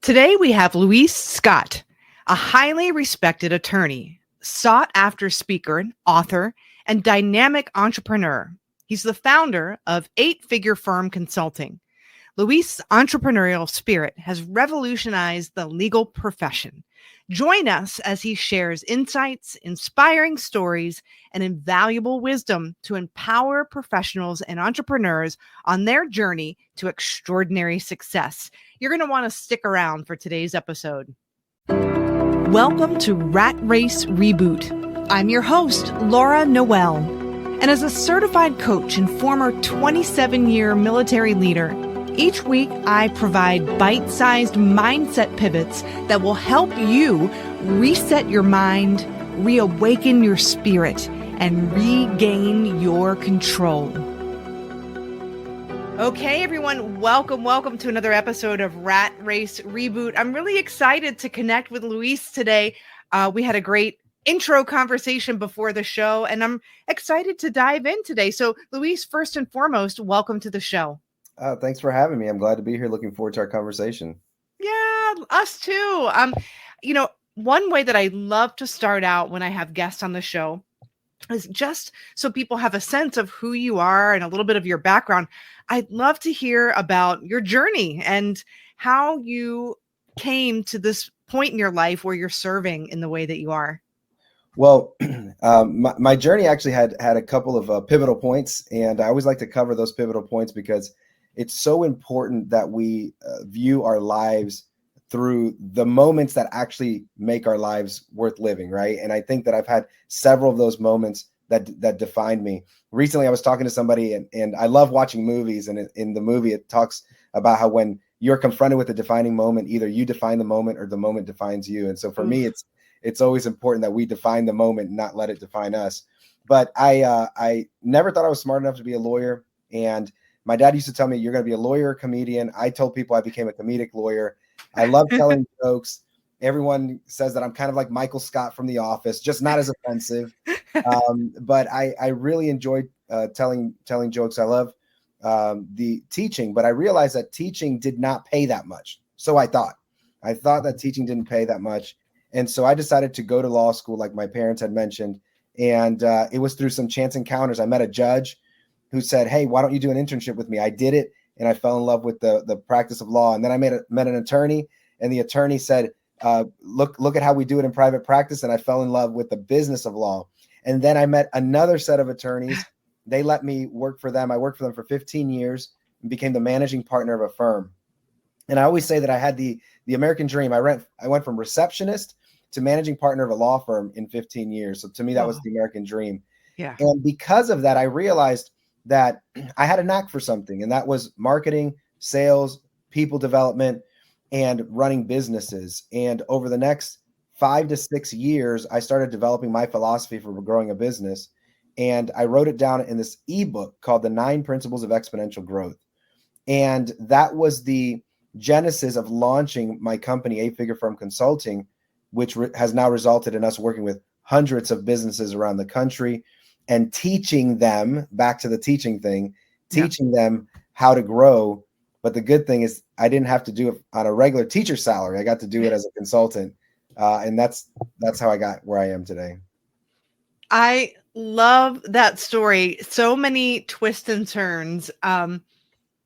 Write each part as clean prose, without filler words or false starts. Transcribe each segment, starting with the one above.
Today we have Luis Scott, a highly respected attorney, sought-after speaker, author, and dynamic entrepreneur. He's the founder of Eight-Figure Firm Consulting. Luis' entrepreneurial spirit has revolutionized the legal profession. Join us as he shares insights, inspiring stories, and invaluable wisdom to empower professionals and entrepreneurs on their journey to extraordinary success. You're going to want to stick around for today's episode. Welcome to Rat Race Reboot. I'm your host, Laura Noel. And as a certified coach and former 27-year military leader, each week, I provide bite-sized mindset pivots that will help you reset your mind, reawaken your spirit, and regain your control. Okay, everyone, welcome to another episode of Rat Race Reboot. I'm really excited to connect with Luis today. We had a great intro conversation before the show, and I'm excited to dive in today. So, Luis, first and foremost, welcome to the show. Thanks for having me. I'm glad to be here. Looking forward to our conversation. Yeah, us too. One way that I love to start out when I have guests on the show is just so people have a sense of who you are and a little bit of your background. I'd love to hear about your journey and how you came to this point in your life where you're serving in the way that you are. Well, my journey actually had a couple of pivotal points, and I always like to cover those pivotal points because it's so important that we view our lives through the moments that actually make our lives worth living, right? And I think that I've had several of those moments that defined me. Recently, I was talking to somebody, and I love watching movies, and in the movie, it talks about how when you're confronted with a defining moment, either you define the moment or the moment defines you. And so for me, it's always important that we define the moment and not let it define us. But I never thought I was smart enough to be a lawyer, and my dad used to tell me, you're going to be a lawyer or a comedian. I told people I became a comedic lawyer. I love telling jokes. Everyone says that I'm kind of like Michael Scott from The Office, just not as offensive. But I really enjoyed telling jokes. I love the teaching, but I realized that teaching did not pay that much. So I thought that teaching didn't pay that much. And so I decided to go to law school, like my parents had mentioned. And it was through some chance encounters. I met a judge who said, hey, why don't you do an internship with me? I did it, and I fell in love with the practice of law. And then I met an attorney, and the attorney said, look at how we do it in private practice. And I fell in love with the business of law. And then I met another set of attorneys. They let me work for them. I worked for them for 15 years and became the managing partner of a firm. And I always say that I had the American dream. I went from receptionist to managing partner of a law firm in 15 years. So to me, that was the American dream. Yeah. And because of that, I realized that I had a knack for something, and that was marketing, sales, people development, and running businesses. And over the next 5 to 6 years, I started developing my philosophy for growing a business. And I wrote it down in this ebook called The 9 Principles of Exponential Growth. And that was the genesis of launching my company, Eight-Figure Firm Consulting, which has now resulted in us working with hundreds of businesses around the country and teaching them, back to the teaching thing, teaching them how to grow. But the good thing is I didn't have to do it on a regular teacher salary. I got to do it as a consultant. And that's how I got where I am today. I love that story. So many twists and turns. And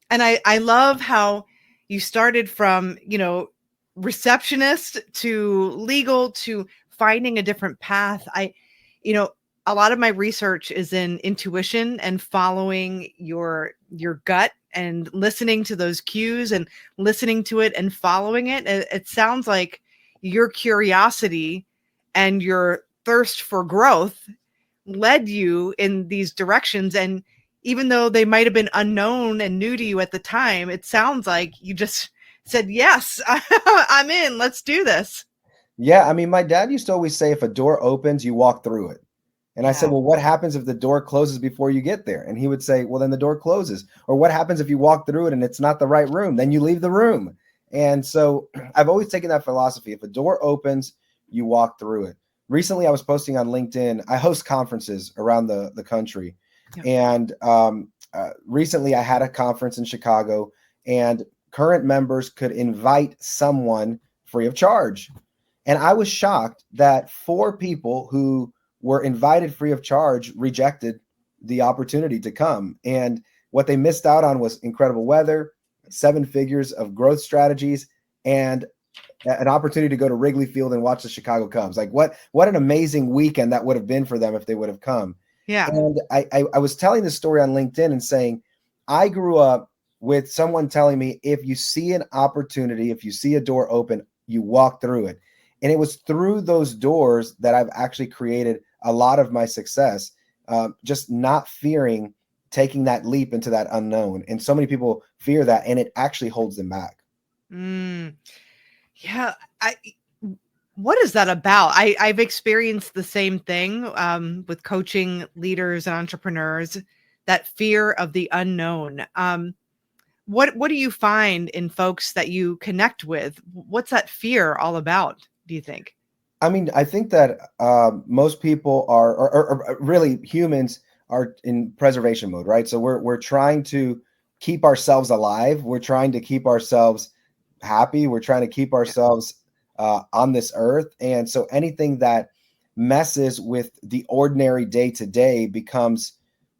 I love how you started from, receptionist to legal to finding a different path. A lot of my research is in intuition and following your gut and listening to those cues and listening to it and following it. It sounds like your curiosity and your thirst for growth led you in these directions. And even though they might have been unknown and new to you at the time, it sounds like you just said, yes, I'm in, let's do this. Yeah. I mean, my dad used to always say, if a door opens, you walk through it. And I said, well, what happens if the door closes before you get there? And he would say, well, then the door closes. Or what happens if you walk through it and it's not the right room? Then you leave the room. And so I've always taken that philosophy. If a door opens, you walk through it. Recently, I was posting on LinkedIn. I host conferences around the country. Yeah. And recently I had a conference in Chicago, and current members could invite someone free of charge. And I was shocked that 4 people who were invited free of charge rejected the opportunity to come. And what they missed out on was incredible weather, 7 figures of growth strategies, and an opportunity to go to Wrigley Field and watch the Chicago Cubs. Like what an amazing weekend that would have been for them if they would have come. Yeah. And I was telling this story on LinkedIn and saying, I grew up with someone telling me, if you see an opportunity, if you see a door open, you walk through it. And it was through those doors that I've actually created a lot of my success, just not fearing taking that leap into that unknown. And so many people fear that, and it actually holds them back. Yeah. What is that about? I've experienced the same thing with coaching leaders and entrepreneurs, that fear of the unknown. What do you find in folks that you connect with? What's that fear all about, do you think? I mean, I think that most people are, or really humans are in preservation mode, right? So we're trying to keep ourselves alive. We're trying to keep ourselves happy. We're trying to keep ourselves on this earth. And so anything that messes with the ordinary day to day becomes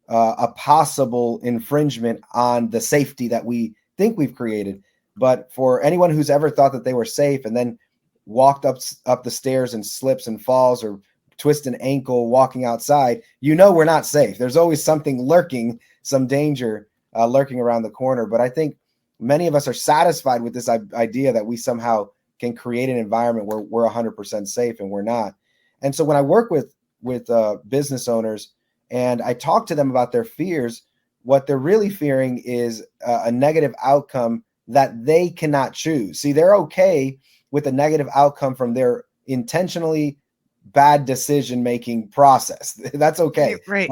a possible infringement on the safety that we think we've created. But for anyone who's ever thought that they were safe and then walked up the stairs and slips and falls or twist an ankle walking outside, we're not safe. There's always something lurking, some danger lurking around the corner. But I think many of us are satisfied with this idea that we somehow can create an environment where we're 100% safe, and we're not. And so when I work with business owners and I talk to them about their fears, what they're really fearing is a negative outcome that they cannot choose. See, they're okay with a negative outcome from their intentionally bad decision-making process. That's okay. Right.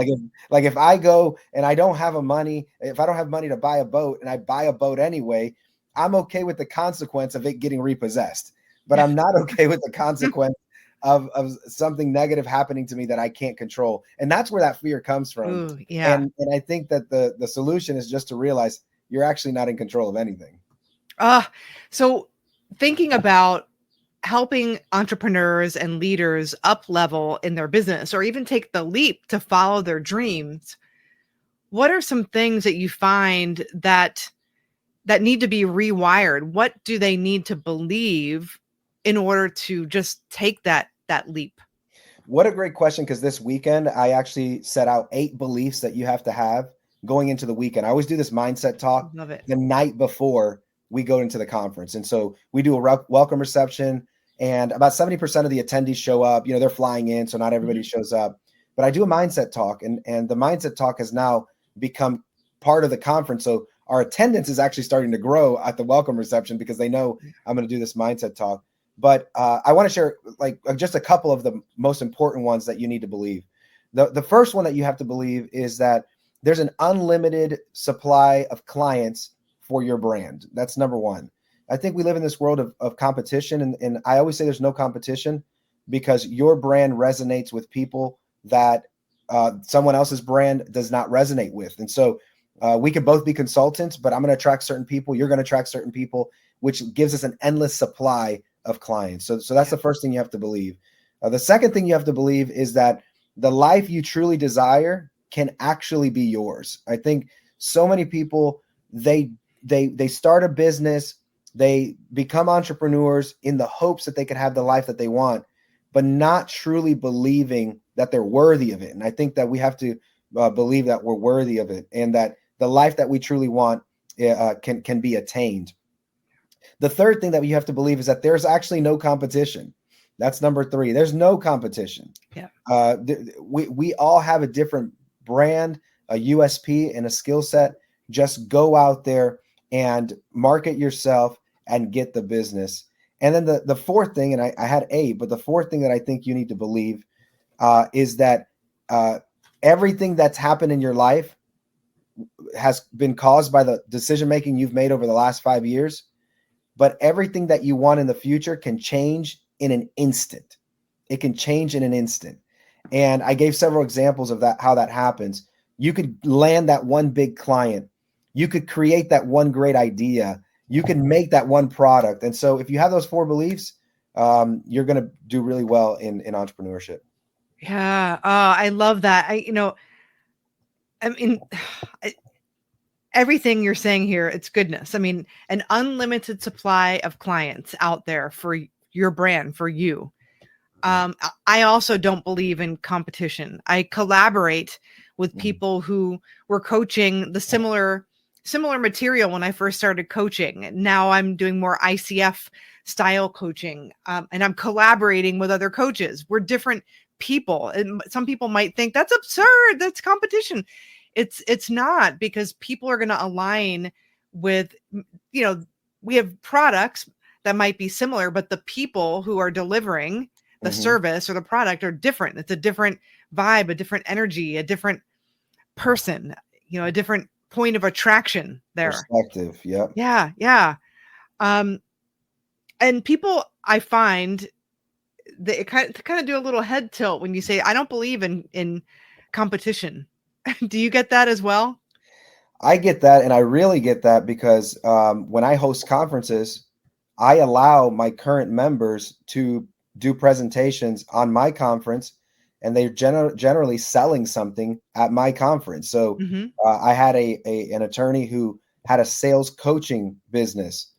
Like if I go and I don't have money to buy a boat and I buy a boat anyway, I'm okay with the consequence of it getting repossessed, but I'm not okay with the consequence of something negative happening to me that I can't control. And that's where that fear comes from. Ooh, yeah. And I think that the solution is just to realize you're actually not in control of anything. So thinking about helping entrepreneurs and leaders up level in their business, or even take the leap to follow their dreams, what are some things that you find that need to be rewired? What do they need to believe in order to just take that leap? What a great question, because this weekend I actually set out 8 beliefs that you have to have going into the weekend. I always do this mindset talk the night before we go into the conference. And so we do a welcome reception, and about 70% of the attendees show up. They're flying in, so not everybody shows up. But I do a mindset talk, and the mindset talk has now become part of the conference. So our attendance is actually starting to grow at the welcome reception because they know I'm going to do this mindset talk. But I want to share just a couple of the most important ones that you need to believe. The first one that you have to believe is that there's an unlimited supply of clients for your brand. That's number one. I think we live in this world of competition. And I always say there's no competition, because your brand resonates with people that someone else's brand does not resonate with. And so we could both be consultants, but I'm going to attract certain people. You're going to attract certain people, which gives us an endless supply of clients. So that's the first thing you have to believe. The second thing you have to believe is that the life you truly desire can actually be yours. I think so many people, they start a business, they become entrepreneurs in the hopes that they can have the life that they want, but not truly believing that they're worthy of it. And I think that we have to believe that we're worthy of it, and that the life that we truly want can be attained. The third thing that you have to believe is that there's actually no competition. That's number 3. There's no competition. Yeah. We all have a different brand, a USP, and a skill set. Just go out there and market yourself and get the business. And then the fourth thing, and I had 8, but the fourth thing that I think you need to believe is that everything that's happened in your life has been caused by the decision-making you've made over the last 5 years. But everything that you want in the future can change in an instant. It can change in an instant. And I gave several examples of that, how that happens. You could land that one big client. You could create that one great idea. you can make that one product. And so if you have those 4 beliefs, you're going to do really well in entrepreneurship. Yeah. I love that. I mean, everything you're saying here, it's goodness. I mean, an unlimited supply of clients out there for your brand, for you. I also don't believe in competition. I collaborate with people who were coaching the similar material when I first started coaching. Now I'm doing more ICF style coaching, and I'm collaborating with other coaches. We're different people, and some people might think that's absurd. That's competition. It's not, because people are going to align with, we have products that might be similar, but the people who are delivering the service or the product are different. It's a different vibe, a different energy, a different person, a different point of attraction there. Perspective. Yep. Yeah. Yeah. And people, I find they kind of do a little head tilt when you say, I don't believe in competition. Do you get that as well? I get that. And I really get that because when I host conferences, I allow my current members to do presentations on my conference, and they're generally selling something at my conference. So I had an attorney who had a sales coaching business.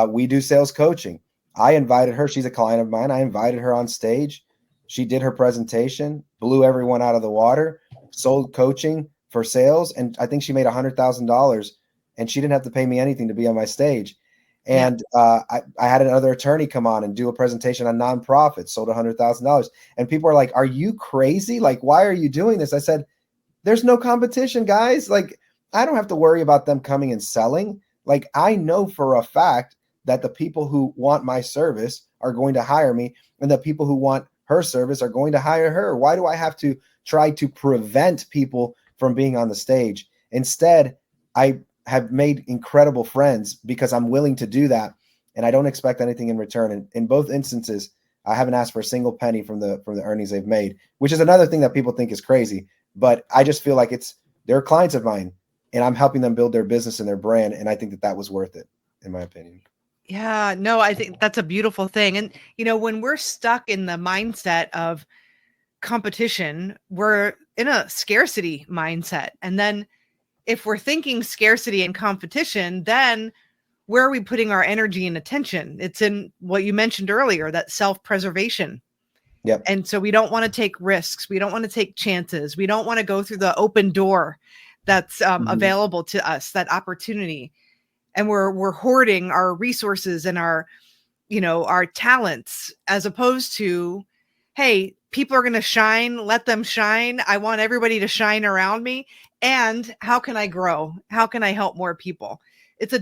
We do sales coaching. I invited her. She's a client of mine. I invited her on stage. She did her presentation, blew everyone out of the water, sold coaching for sales. And I think she made $100,000, and she didn't have to pay me anything to be on my stage. And I had another attorney come on and do a presentation on nonprofits, sold $100,000. And people are like, are you crazy? Like, why are you doing this? I said, there's no competition, guys. Like, I don't have to worry about them coming and selling. Like, I know for a fact that the people who want my service are going to hire me, and the people who want her service are going to hire her. Why do I have to try to prevent people from being on the stage? Instead, I have made incredible friends because I'm willing to do that, and I don't expect anything in return. And in both instances, I haven't asked for a single penny from the earnings they've made, which is another thing that people think is crazy. But I just feel like they're clients of mine, and I'm helping them build their business and their brand. And I think that was worth it, in my opinion. Yeah, no, I think that's a beautiful thing. And, when we're stuck in the mindset of competition, we're in a scarcity mindset. And then if we're thinking scarcity and competition, then where are we putting our energy and attention? It's in what you mentioned earlier, that self-preservation. Yep. And so we don't want to take risks. We don't want to take chances. We don't want to go through the open door that's available to us, that opportunity. And we're hoarding our resources and our talents, as opposed to, hey, people are going to shine, let them shine. I want everybody to shine around me. And how can I grow? How can I help more people? It's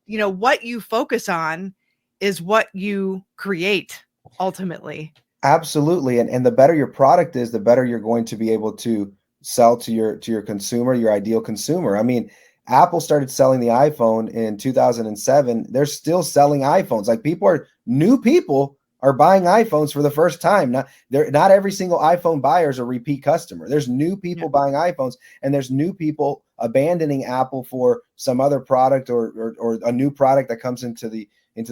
what you focus on is what you create ultimately. Absolutely. And the better your product is, the better you're going to be able to sell to your consumer, your ideal consumer. I mean, Apple started selling the iPhone in 2007. They're still selling iPhones. Like, new people are buying iPhones for the first time. Not every single iPhone buyer is a repeat customer. There's new people buying iPhones, and there's new people abandoning Apple for some other product or a new product that comes into the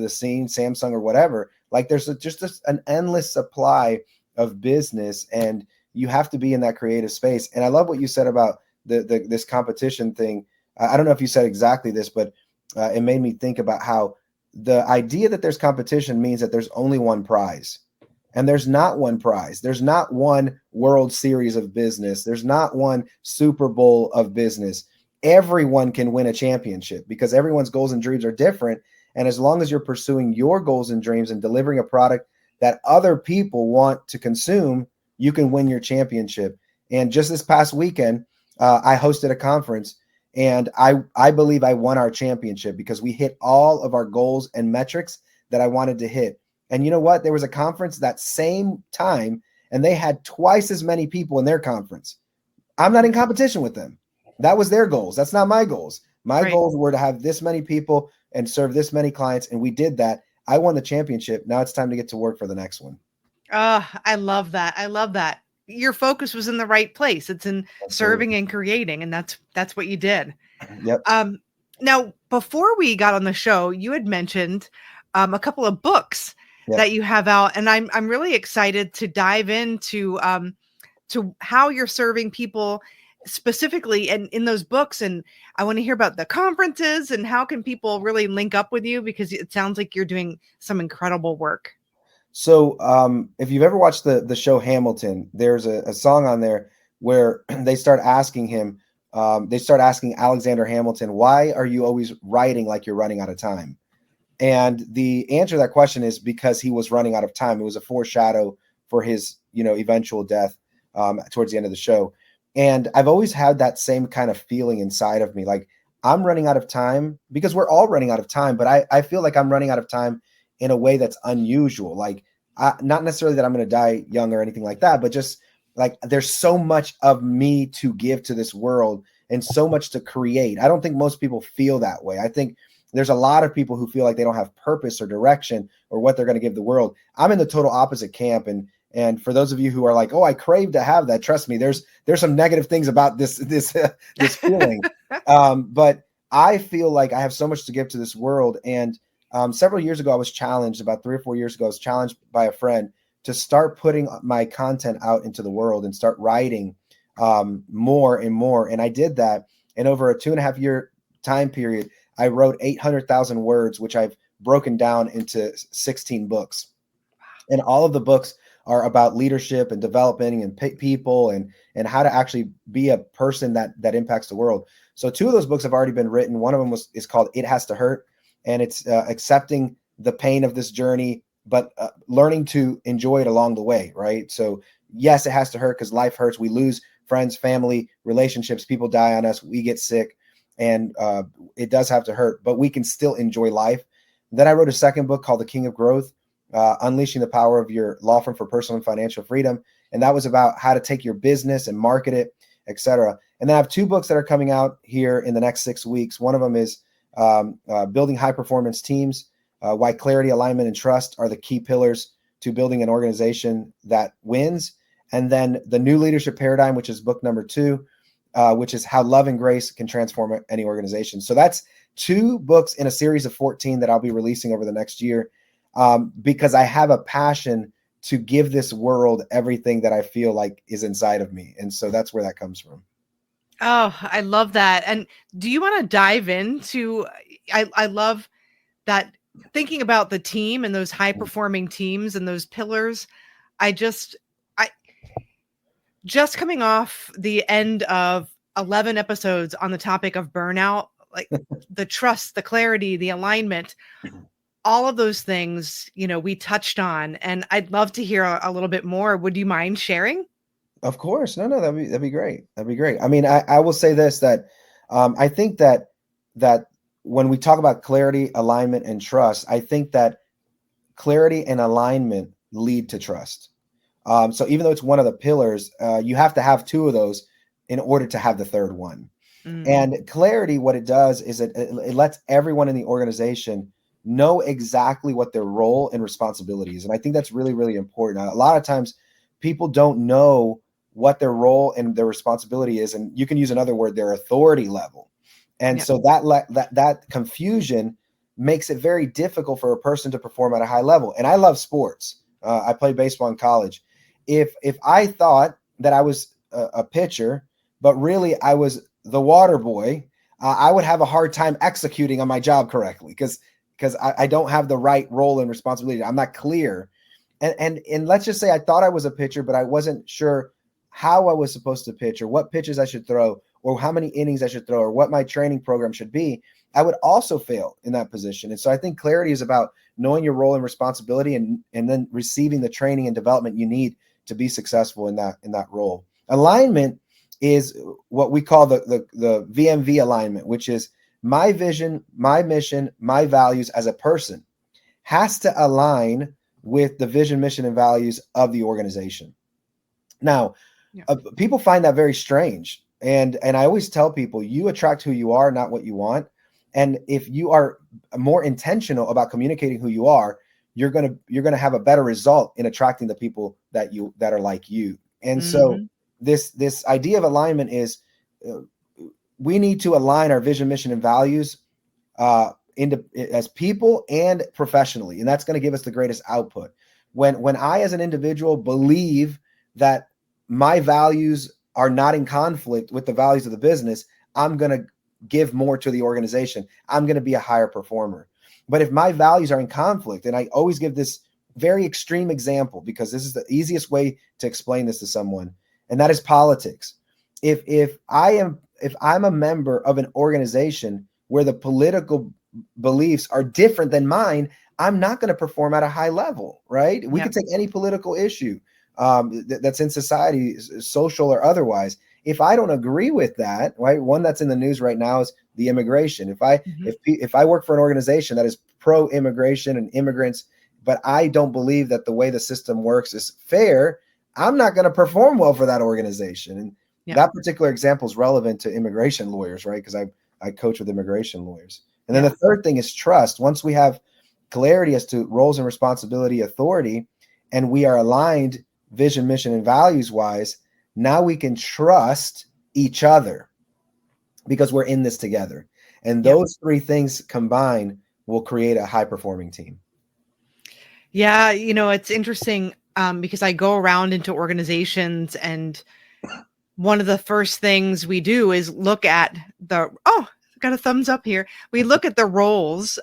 scene, Samsung or whatever. Like, there's just an endless supply of business, and you have to be in that creative space. And I love what you said about this competition thing. I don't know if you said exactly this, but it made me think about how the idea that there's competition means that there's only one prize. And there's not one prize. There's not one World Series of business. There's not one Super Bowl of business. Everyone can win a championship because everyone's goals and dreams are different. And as long as you're pursuing your goals and dreams and delivering a product that other people want to consume, you can win your championship. And just this past weekend, I hosted a conference, and I believe I won our championship because we hit all of our goals and metrics that I wanted to hit. And you know what? There was a conference that same time, and they had twice as many people in their conference. I'm not in competition with them. That was their goals. That's not my goals. My goals were to have this many people and serve this many clients, and we did that. I won the championship. Now it's time to get to work for the next one. I love that. I love that. Your focus was in the right place. It's in serving and creating, and that's what you did. Yep. Now, before we got on the show, you had mentioned a couple of books Yeah. that you have out, and I'm really excited to dive into to how you're serving people specifically and in those books. And I want to hear about the conferences and how can people really link up with you, because it sounds like you're doing some incredible work. So if you've ever watched the show Hamilton, there's a song on there where they start asking him, they start asking Alexander Hamilton, why are you always writing like you're running out of time? And the answer to that question is because he was running out of time. It was a foreshadow for his, eventual death towards the end of the show. And I've always had that same kind of feeling inside of me. Like I'm running out of time because we're all running out of time, but I feel like I'm running out of time in a way that's unusual. Like not necessarily that I'm going to die young or anything like that, but just like there's so much of me to give to this world and so much to create. I don't think most people feel that way. I think there's a lot of people who feel like they don't have purpose or direction or what they're going to give the world. I'm in the total opposite camp. And for those of you who are like, oh, I crave to have that, trust me, there's some negative things about this feeling. But I feel like I have so much to give to this world. And several years ago, I was challenged, about 3 or 4 years ago, I was challenged by a friend to start putting my content out into the world and start writing more and more. And I did that. And over a 2.5-year time period, I wrote 800,000 words, which I've broken down into 16 books. And all of the books are about leadership and developing and people and how to actually be a person that impacts the world. So 2 of those books have already been written. One of them is called It Has to Hurt. And it's accepting the pain of this journey, but learning to enjoy it along the way, right? So yes, it has to hurt because life hurts. We lose friends, family, relationships. People die on us. We get sick. And it does have to hurt, but we can still enjoy life. Then I wrote a second book called The King of Growth, Unleashing the Power of Your Law Firm for Personal and Financial Freedom. And that was about how to take your business and market it, etc. And then I have 2 books that are coming out here in the next 6 weeks. One of them is Building High Performance Teams, Why Clarity, Alignment, and Trust are the key pillars to building an organization that wins. And then The New Leadership Paradigm, which is book number 2, which is How Love and Grace Can Transform Any Organization. So that's 2 books in a series of 14 that I'll be releasing over the next year because I have a passion to give this world everything that I feel like is inside of me. And so that's where that comes from. Oh, I love that. And do you want to dive into, I love that, thinking about the team and those high performing teams and those pillars. I just coming off the end of 11 episodes on the topic of burnout, like the trust, the clarity, the alignment, all of those things, we touched on, and I'd love to hear a little bit more. Would you mind sharing? Of course. No, that'd be great. That'd be great. I mean, I will say this, that I think that when we talk about clarity, alignment, and trust, I think that clarity and alignment lead to trust. So even though it's one of the pillars, you have to have 2 of those in order to have the third one. And clarity, what it does is it lets everyone in the organization know exactly what their role and responsibility is. And I think that's really, really important. A lot of times people don't know what their role and their responsibility is. And you can use another word, their authority level. And so that confusion makes it very difficult for a person to perform at a high level. And I love sports. I played baseball in college. If I thought that I was a pitcher, but really I was the water boy, I would have a hard time executing on my job correctly because I don't have the right role and responsibility. I'm not clear. And let's just say I thought I was a pitcher, but I wasn't sure how I was supposed to pitch or what pitches I should throw or how many innings I should throw or what my training program should be. I would also fail in that position. And so I think clarity is about knowing your role and responsibility and then receiving the training and development you need to be successful in that role. Alignment is what we call the VMV alignment, which is my vision, my mission, my values as a person has to align with the vision, mission, and values of the organization. Now, people find that very strange. And I always tell people, you attract who you are, not what you want. And if you are more intentional about communicating who you are, you're gonna have a better result in attracting the people that are like you. And so this idea of alignment is we need to align our vision, mission, and values as people and professionally, and that's going to give us the greatest output. When I, as an individual, believe that my values are not in conflict with the values of the business, I'm going to give more to the organization. I'm going to be a higher performer. But if my values are in conflict, and I always give this very extreme example because this is the easiest way to explain this to someone, and that is politics. If I'm a member of an organization where the political beliefs are different than mine, I'm not going to perform at a high level, right? We could take any political issue that's in society, social or otherwise. If I don't agree with that, right? One that's in the news right now is the immigration. If I work for an organization that is pro-immigration and immigrants, but I don't believe that the way the system works is fair, I'm not going to perform well for that organization. And that particular example is relevant to immigration lawyers, right? Because I coach with immigration lawyers. And then the third thing is trust. Once we have clarity as to roles and responsibility, authority, and we are aligned vision, mission, and values wise, now we can trust each other because we're in this together. And those three things combined will create a high performing team. Yeah. It's interesting because I go around into organizations, and one of the first things we do is look at got a thumbs up here. We look at the roles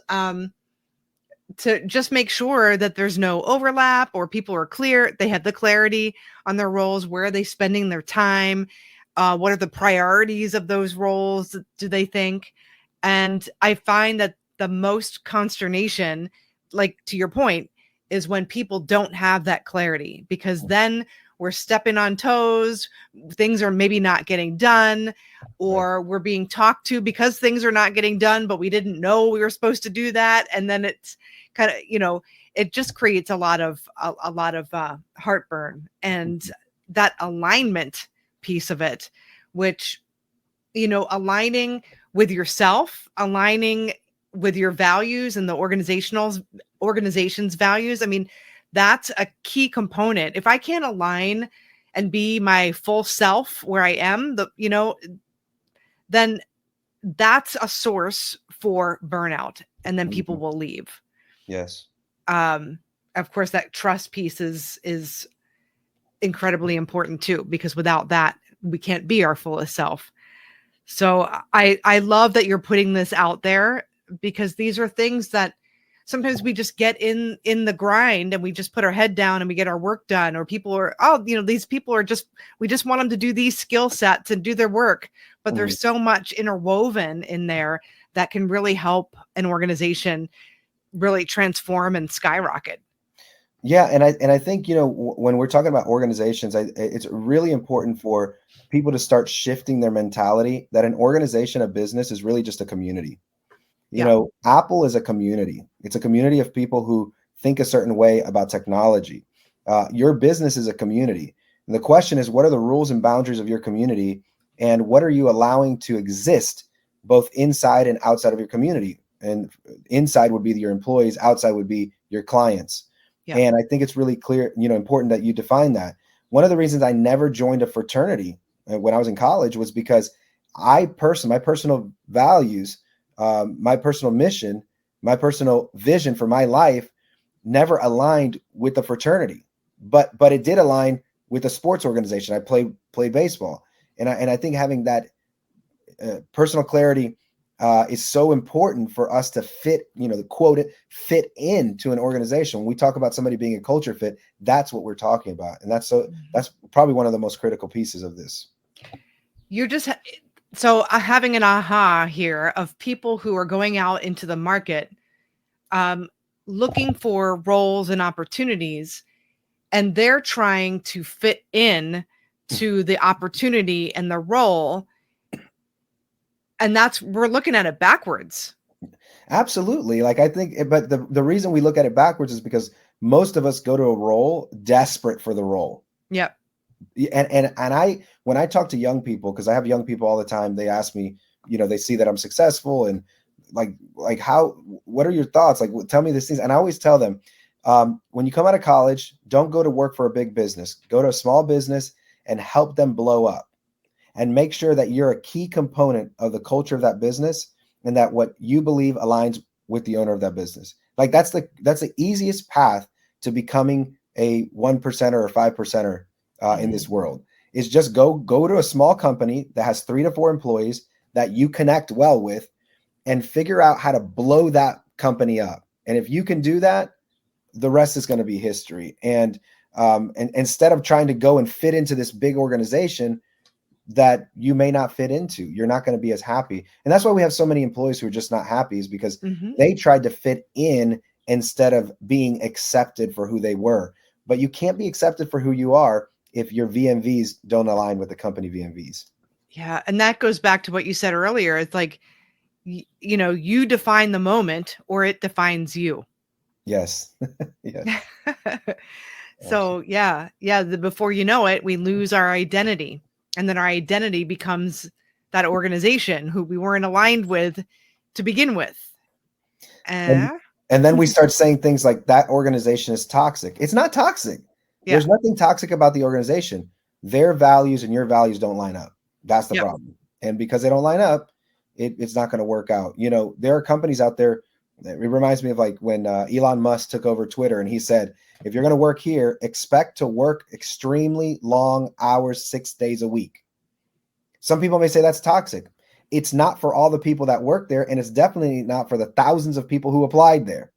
to just make sure that there's no overlap or people are clear. They have the clarity on their roles. Where are they spending their time? What are the priorities of those roles? Do they think? And I find that the most consternation, like to your point, is when people don't have that clarity, because then we're stepping on toes. Things are maybe not getting done, or we're being talked to because things are not getting done, but we didn't know we were supposed to do that. And then it's kind of, it just creates a lot of heartburn, and that alignment piece of it, which, aligning with yourself, aligning with your values and the organization's values. I mean, that's a key component. If I can't align and be my full self where I am, then that's a source for burnout, and then people will leave. Yes. Of course, that trust piece is incredibly important too, because without that, we can't be our fullest self. So I love that you're putting this out there, because these are things that sometimes we just get in the grind and we just put our head down and we get our work done, or people are, these people are we just want them to do these skill sets and do their work. But there's so much interwoven in there that can really help an organization really transform and skyrocket. Yeah. And I think, when we're talking about organizations, it's really important for people to start shifting their mentality that an organization, a business, is really just a community. Apple is a community. It's a community of people who think a certain way about technology. Your business is a community. And the question is, what are the rules and boundaries of your community? And what are you allowing to exist both inside and outside of your community? And inside would be your employees, outside would be your clients. Yeah. And I think it's really clear, important that you define that. One of the reasons I never joined a fraternity when I was in college was because my personal values, my personal mission, my personal vision for my life never aligned with the fraternity, but it did align with the sports organization. I played baseball, and I think having that personal clarity is so important for us to fit, the quote, fit into an organization. When we talk about somebody being a culture fit, that's what we're talking about, and that's probably one of the most critical pieces of this. So having an aha here of people who are going out into the market, looking for roles and opportunities, and they're trying to fit in to the opportunity and the role. And we're looking at it backwards. Absolutely. Like, I think, but the reason we look at it backwards is because most of us go to a role desperate for the role. Yep. And when I talk to young people, because I have young people all the time, they ask me, they see that I'm successful and like what are your thoughts? Like, tell me these things. And I always tell them, when you come out of college, don't go to work for a big business, go to a small business and help them blow up, and make sure that you're a key component of the culture of that business and that what you believe aligns with the owner of that business. Like that's the easiest path to becoming a 1% or 5%er in this world, is just go to a small company that has 3 to 4 employees that you connect well with, and figure out how to blow that company up. And if you can do that, the rest is going to be history. And instead of trying to go and fit into this big organization that you may not fit into, you're not going to be as happy. And that's why we have so many employees who are just not happy, is because they tried to fit in instead of being accepted for who they were. But you can't be accepted for who you are if your VMVs don't align with the company VMVs. Yeah. And that goes back to what you said earlier. It's like, you know, you define the moment or it defines you. Yes. Yes. So before you know it, we lose our identity, and then our identity becomes that organization who we weren't aligned with to begin with. And then we start saying things like that organization is toxic. It's not toxic. Yeah. There's nothing toxic about the organization. Their values and your values don't line up. That's the problem. And because they don't line up, it's not going to work out. You know, there are companies out there. It reminds me of like when Elon Musk took over Twitter, and he said, if you're going to work here, expect to work extremely long hours, 6 days a week. Some people may say that's toxic. It's not for all the people that work there, and it's definitely not for the thousands of people who applied there.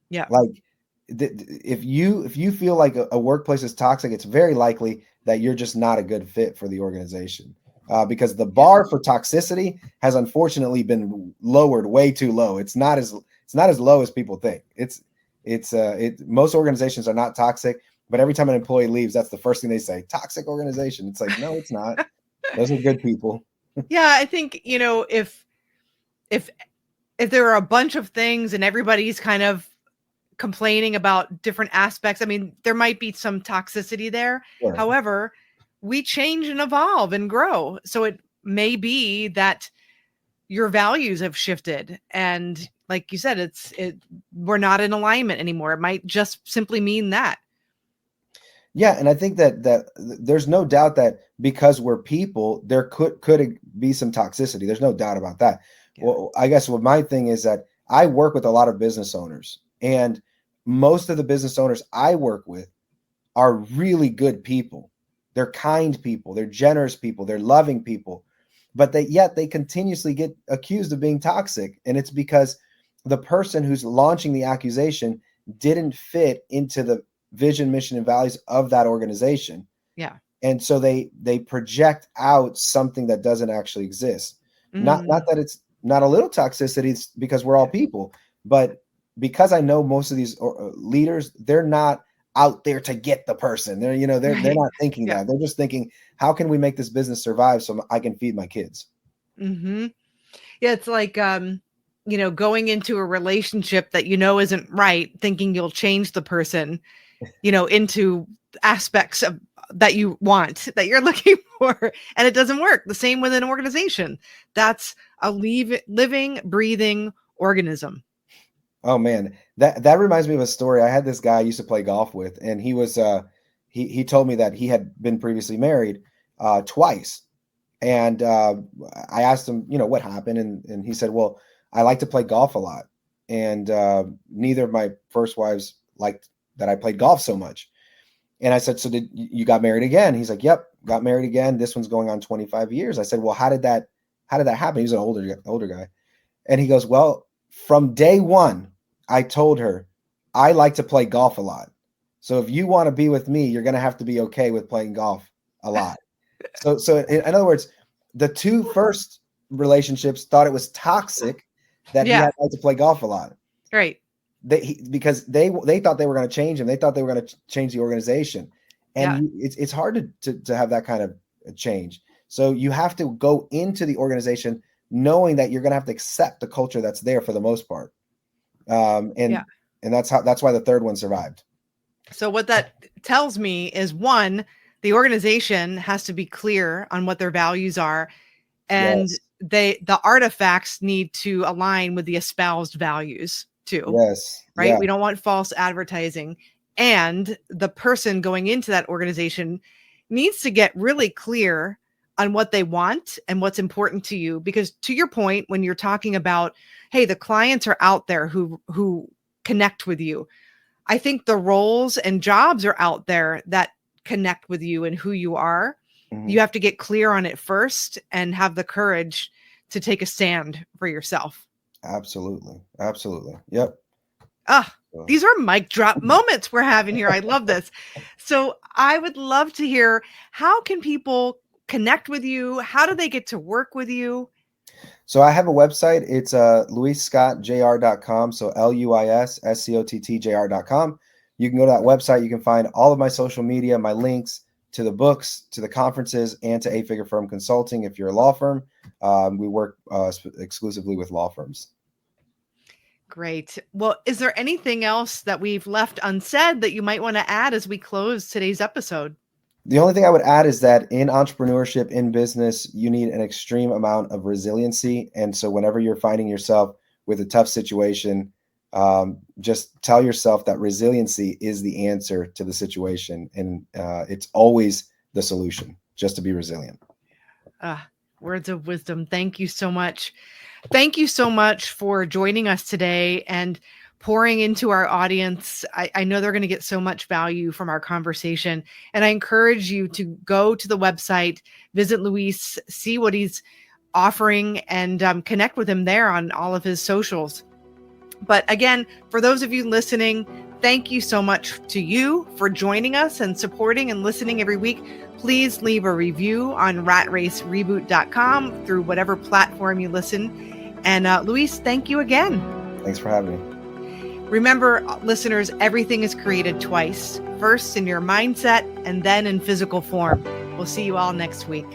Yeah. Like if you feel like a workplace is toxic, it's very likely that you're just not a good fit for the organization. Because the bar for toxicity has unfortunately been lowered way too low. It's not as low as people think. Most organizations are not toxic, but every time an employee leaves, that's the first thing they say: toxic organization. It's like, no, it's not. Those are good people. Yeah, I think, you know, if there are a bunch of things and everybody's kind of complaining about different aspects, I mean, there might be some toxicity there. Sure. However, we change and evolve and grow. So it may be that your values have shifted, and like you said, we're not in alignment anymore. It might just simply mean that. Yeah, and I think that there's no doubt that because we're people, there could be some toxicity. There's no doubt about that. Yeah. Well, I guess what my thing is that I work with a lot of business owners, and most of the business owners I work with are really good people. They're kind people, they're generous people, they're loving people, but they continuously get accused of being toxic. And it's because the person who's launching the accusation didn't fit into the vision, mission, and values of that organization. Yeah. And so they project out something that doesn't actually exist. Not that it's not a little toxicity, it's because we're all people, but because I know most of these leaders, they're not out there to get the person. They're not thinking that. They're just thinking, how can we make this business survive so I can feed my kids? Yeah, it's like going into a relationship that isn't right, thinking you'll change the person, into aspects of that you want, that you're looking for, and it doesn't work. The same with an organization. That's a living, breathing organism. Oh man, that reminds me of a story. I had this guy I used to play golf with, and he was he told me that he had been previously married twice, and I asked him, what happened, and he said, well, I like to play golf a lot, and neither of my first wives liked that I played golf so much. And I said, so did you got married again? He's like, yep, got married again. This one's going on 25 years. I said, well, how did that happen? He was an older guy, and he goes, well, from day one, I told her, I like to play golf a lot. So if you want to be with me, you're going to have to be okay with playing golf a lot. So in other words, the two first relationships thought it was toxic that he had to play golf a lot. Right. Because they thought they were going to change him. They thought they were going to change the organization. And it's hard to have that kind of change. So you have to go into the organization knowing that you're going to have to accept the culture that's there for the most part. And that's why the third one survived. So what that tells me is, one, the organization has to be clear on what their values are, and the artifacts need to align with the espoused values too. Yes. Right. Yeah. We don't want false advertising, and the person going into that organization needs to get really clear on what they want and what's important to you. Because to your point, when you're talking about, hey, the clients are out there who connect with you. I think the roles and jobs are out there that connect with you and who you are. Mhm. You have to get clear on it first and have the courage to take a stand for yourself. Absolutely. Absolutely. Yep. These are mic drop moments we're having here. I love this. So I would love to hear, how can people connect with you? How do they get to work with you? So I have a website. It's luisscottjr.com. So LuisScottJR.com. You can go to that website. You can find all of my social media, my links to the books, to the conferences, and to 8-Figure Firm Consulting. If you're a law firm, we work exclusively with law firms. Great. Well, is there anything else that we've left unsaid that you might want to add as we close today's episode? The only thing I would add is that in entrepreneurship, in business, you need an extreme amount of resiliency. And so whenever you're finding yourself with a tough situation, just tell yourself that resiliency is the answer to the situation. And it's always the solution, just to be resilient. Words of wisdom. Thank you so much. Thank you so much for joining us today and pouring into our audience. I know they're going to get so much value from our conversation. And I encourage you to go to the website, visit Luis, see what he's offering, and connect with him there on all of his socials. But again, for those of you listening, thank you so much to you for joining us and supporting and listening every week. Please leave a review on ratracereboot.com through whatever platform you listen. And Luis, thank you again. Thanks for having me. Remember, listeners, everything is created twice. First in your mindset and then in physical form. We'll see you all next week.